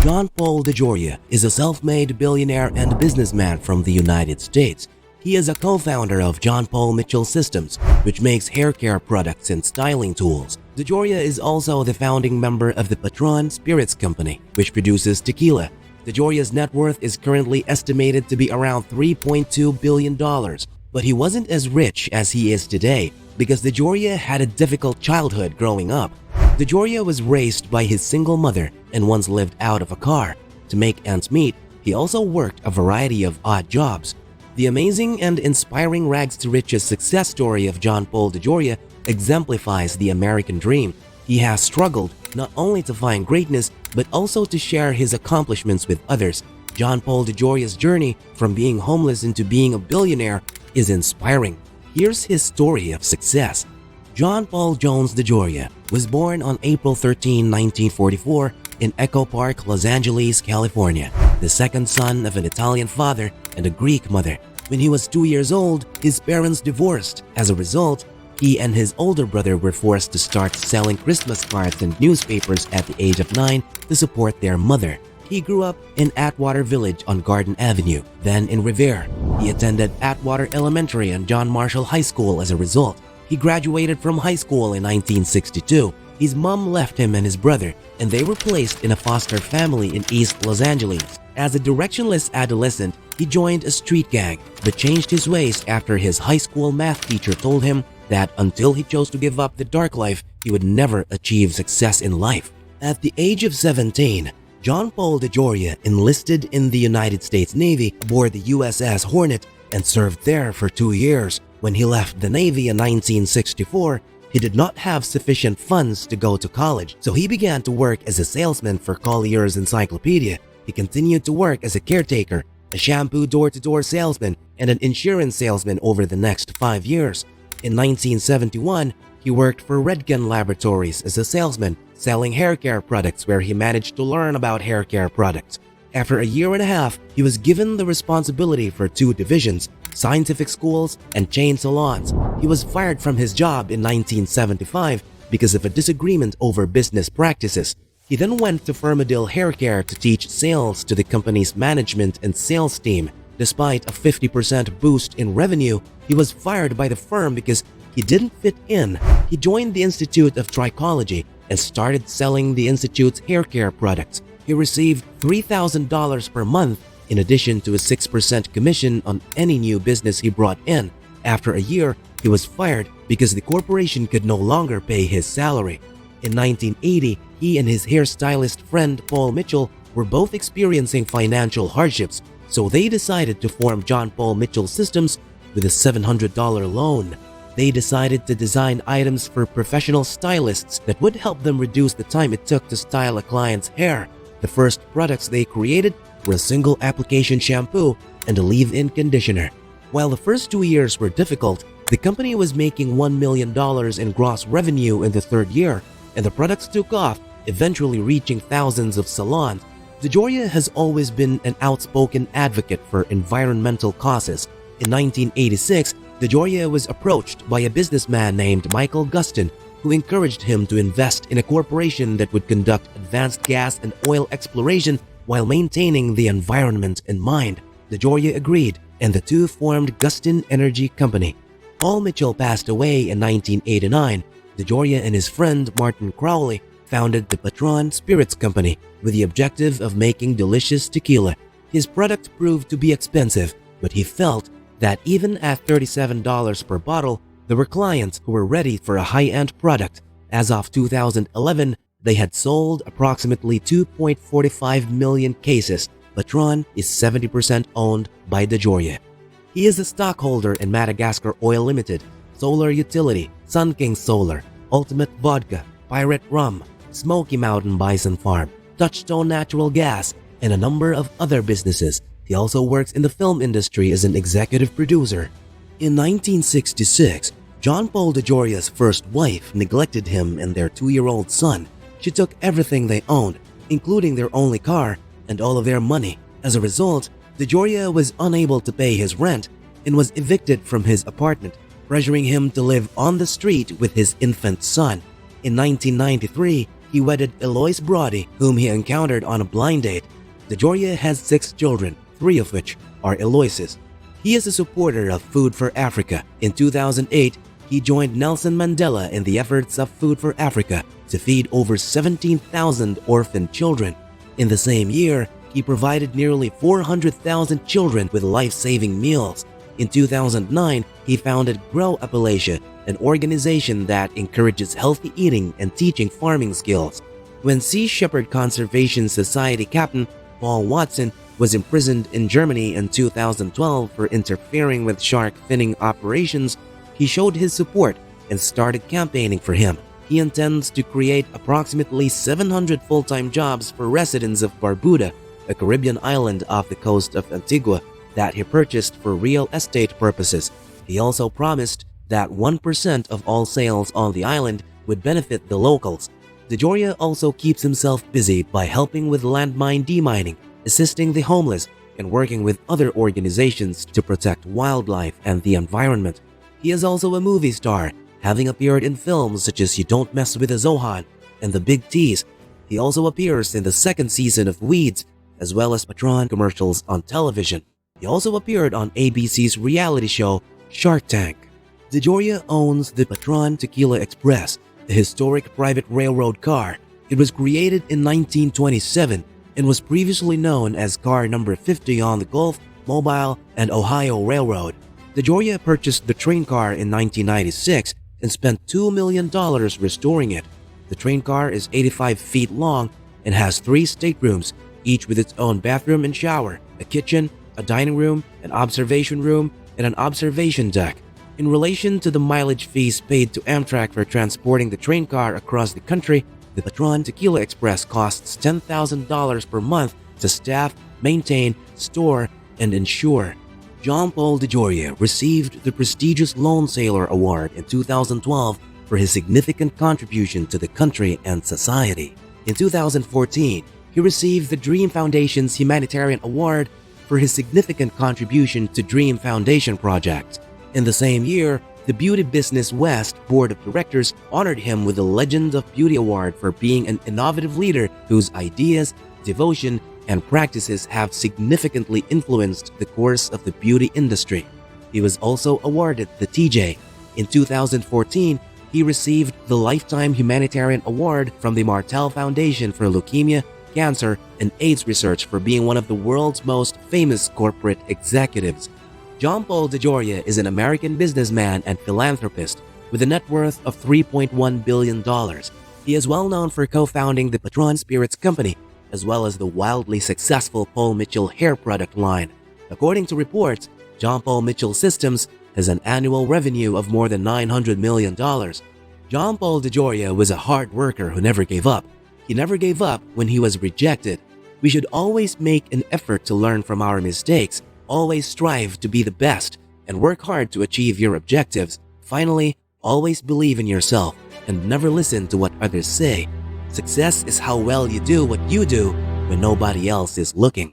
John Paul DeJoria is a self-made billionaire and businessman from the United States. He is a co-founder of John Paul Mitchell Systems, which makes hair care products and styling tools. DeJoria is also the founding member of the Patrón Spirits Company, which produces tequila. DeJoria's net worth is currently estimated to be around $3.2 billion, but he wasn't as rich as he is today because DeJoria had a difficult childhood growing up. DeJoria was raised by his single mother and once lived out of a car. To make ends meet, he also worked a variety of odd jobs. The amazing and inspiring rags to riches success story of John Paul DeJoria exemplifies the American dream. He has struggled not only to find greatness but also to share his accomplishments with others. John Paul DeJoria's journey from being homeless into being a billionaire is inspiring. Here's his story of success. John Paul Jones DeJoria was born on April 13, 1944 in Echo Park, Los Angeles, California, the second son of an Italian father and a Greek mother. When he was 2 years old, his parents divorced. As a result, he and his older brother were forced to start selling Christmas cards and newspapers at the age of 9 to support their mother. He grew up in Atwater Village on Garden Avenue, then in Revere. He attended Atwater Elementary and John Marshall High School as a result. He graduated from high school in 1962. His mom left him and his brother, and they were placed in a foster family in East Los Angeles. As a directionless adolescent, he joined a street gang, but changed his ways after his high school math teacher told him that until he chose to give up the dark life, he would never achieve success in life. At the age of 17, John Paul DeJoria enlisted in the United States Navy aboard the USS Hornet and served there for 2 years. When he left the Navy in 1964, he did not have sufficient funds to go to college, so he began to work as a salesman for Collier's Encyclopedia. He continued to work as a caretaker, a shampoo door-to-door salesman, and an insurance salesman over the next 5 years. In 1971, he worked for Redken Laboratories as a salesman, selling hair care products where he managed to learn about hair care products. After a year and a half, he was given the responsibility for 2 divisions, scientific schools and chain salons. He was fired from his job in 1975 because of a disagreement over business practices. He then went to Firmadil Hair Care to teach sales to the company's management and sales team. Despite a 50% boost in revenue, he was fired by the firm because he didn't fit in. He joined the Institute of Trichology and started selling the institute's hair care products. He received $3,000 per month in addition to a 6% commission on any new business he brought in. After a year, he was fired because the corporation could no longer pay his salary. In 1980, he and his hairstylist friend Paul Mitchell were both experiencing financial hardships, so they decided to form John Paul Mitchell Systems with a $700 loan. They decided to design items for professional stylists that would help them reduce the time it took to style a client's hair. The first products they created were a single application shampoo and a leave-in conditioner. While the first 2 years were difficult, the company was making $1 million in gross revenue in the third year, and the products took off, eventually reaching thousands of salons. DeJoria has always been an outspoken advocate for environmental causes. In 1986, DeJoria was approached by a businessman named Michael Gustin, who encouraged him to invest in a corporation that would conduct advanced gas and oil exploration while maintaining the environment in mind. DeJoria agreed, and the two formed Gustin Energy Company. Paul Mitchell passed away in 1989. DeJoria and his friend Martin Crowley founded the Patrón Spirits Company with the objective of making delicious tequila. His product proved to be expensive, but he felt that even at $37 per bottle, there were clients who were ready for a high-end product. As of 2011, they had sold approximately 2.45 million cases. Patron is 70% owned by DeJoria. He is a stockholder in Madagascar Oil Limited, Solar Utility, Sun King Solar, Ultimate Vodka, Pirate Rum, Smoky Mountain Bison Farm, Touchstone Natural Gas, and a number of other businesses. He also works in the film industry as an executive producer. In 1966, John Paul DeJoria's first wife neglected him and their 2-year-old son. She took everything they owned, including their only car, and all of their money. As a result, DeJoria was unable to pay his rent and was evicted from his apartment, pressuring him to live on the street with his infant son. In 1993, he wedded Eloise Brody, whom he encountered on a blind date. DeJoria has 6 children, 3 of which are Eloise's. He is a supporter of Food for Africa. In 2008, he joined Nelson Mandela in the efforts of Food for Africa to feed over 17,000 orphan children. In the same year, he provided nearly 400,000 children with life-saving meals. In 2009, he founded Grow Appalachia, an organization that encourages healthy eating and teaching farming skills. When Sea Shepherd Conservation Society captain Paul Watson was imprisoned in Germany in 2012 for interfering with shark finning operations, he showed his support and started campaigning for him. He intends to create approximately 700 full-time jobs for residents of Barbuda, a Caribbean island off the coast of Antigua that he purchased for real estate purposes. He also promised that 1% of all sales on the island would benefit the locals. DeJoria also keeps himself busy by helping with landmine demining, assisting the homeless, and working with other organizations to protect wildlife and the environment. He is also a movie star, having appeared in films such as You Don't Mess with a Zohan and The Big Tease. He also appears in the 2nd season of Weeds, as well as Patron commercials on television. He also appeared on ABC's reality show Shark Tank. DeJoria owns the Patron Tequila Express, a historic private railroad car. It was created in 1927 and was previously known as car number 50 on the Gulf, Mobile, and Ohio Railroad. DeJoria purchased the train car in 1996 and spent $2 million restoring it. The train car is 85 feet long and has 3 staterooms, each with its own bathroom and shower, a kitchen, a dining room, an observation room, and an observation deck. In relation to the mileage fees paid to Amtrak for transporting the train car across the country, the Patron Tequila Express costs $10,000 per month to staff, maintain, store, and insure. John Paul DeJoria received the prestigious Lone Sailor Award in 2012 for his significant contribution to the country and society. In 2014, he received the Dream Foundation's Humanitarian Award for his significant contribution to Dream Foundation projects. In the same year, the Beauty Business West Board of Directors honored him with the Legend of Beauty Award for being an innovative leader whose ideas, devotion, and practices have significantly influenced the course of the beauty industry. He was also awarded the TJ. In 2014, he received the Lifetime Humanitarian Award from the Martel Foundation for Leukemia, Cancer, and AIDS Research for being one of the world's most famous corporate executives. John Paul DeJoria is an American businessman and philanthropist with a net worth of $3.1 billion. He is well known for co-founding the Patrón Spirits Company, as well as the wildly successful Paul Mitchell hair product line. According to reports, John Paul Mitchell Systems has an annual revenue of more than $900 million. John Paul DeJoria was a hard worker who never gave up. He never gave up when he was rejected. We should always make an effort to learn from our mistakes, always strive to be the best, and work hard to achieve your objectives. Finally, always believe in yourself and never listen to what others say. Success is how well you do what you do when nobody else is looking.